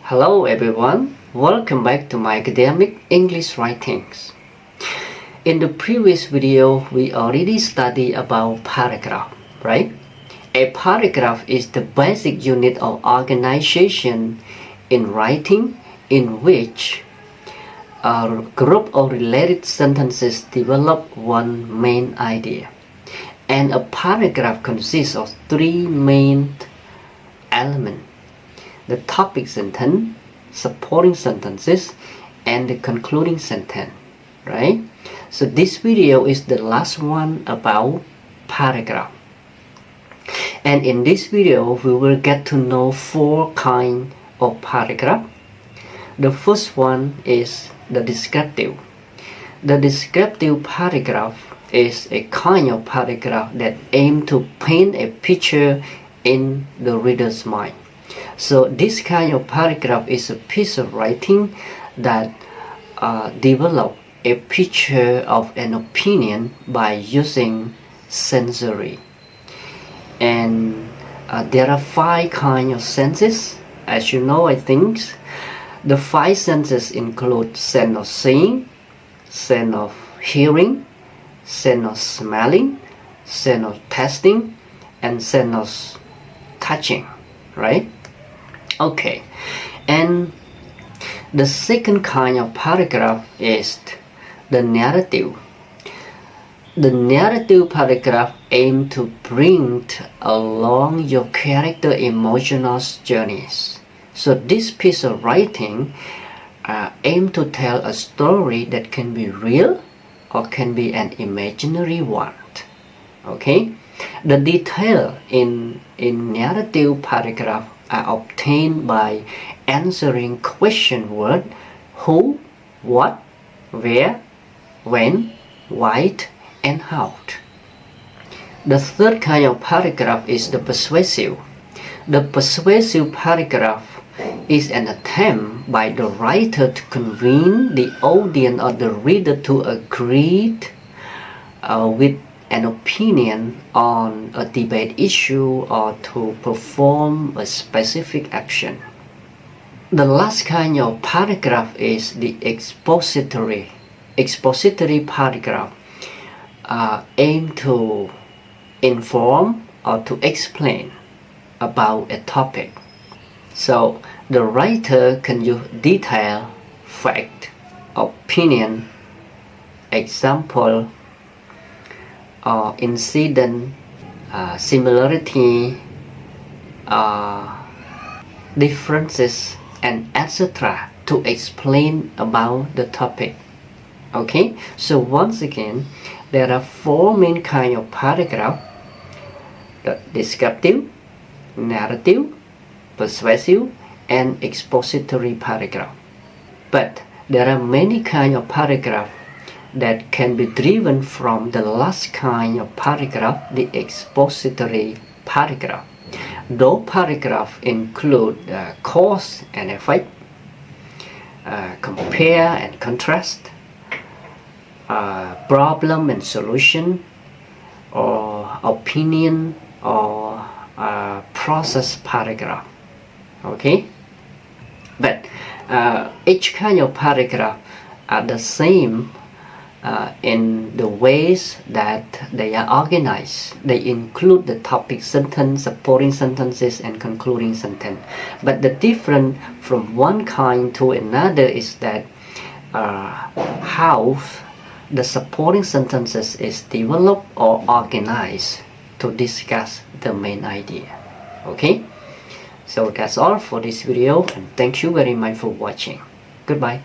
Hello everyone, welcome back to my academic English writings. In the previous video, we already studied about paragraph, right? A paragraph is the basic unit of organization in writing in which a group of related sentences develop one main idea. And a paragraph consists of three main elements: the topic sentence, supporting sentences, and the concluding sentence, right? So this video is the last one about paragraph. And in this video, we will get to know four kinds of paragraph. The first one is the descriptive. The descriptive paragraph is a kind of paragraph that aims to paint a picture in the reader's mind. So this kind of paragraph is a piece of writing that develops a picture of an opinion by using sensory. And there are five kinds of senses. As you know, I think the five senses include sense of seeing, sense of hearing, sense of smelling, sense of tasting, and sense of touching, right? Okay, and the second kind of paragraph is the narrative. The narrative paragraph aims to bring along your character emotional journeys. So this piece of writing aims to tell a story that can be real or can be an imaginary one. Okay, the detail in narrative paragraph are obtained by answering question word who, what, where, when, why, and how. The third kind of paragraph is the persuasive. The persuasive paragraph is an attempt by the writer to convince the audience or the reader to agree with an opinion on a debate issue or to perform a specific action. The last kind of paragraph is the expository. Expository paragraph aim to inform or to explain about a topic. So the writer can use detail, fact, opinion, example, incident, similarity, differences, and etc. to explain about the topic. Okay, so once again, there are four main kinds of paragraph: the descriptive, narrative, persuasive, and expository paragraph. But there are many kinds of paragraph that can be driven from the last kind of paragraph, the expository paragraph. Those paragraphs include cause and effect, compare and contrast, problem and solution, or opinion, or process paragraph. Okay, but each kind of paragraph are the same in the ways that they are organized. They include the topic sentence, supporting sentences, and concluding sentence. But the difference from one kind to another is that how the supporting sentences is developed or organized to discuss the main idea. Okay, so that's all for this video, and thank you very much for watching. Goodbye.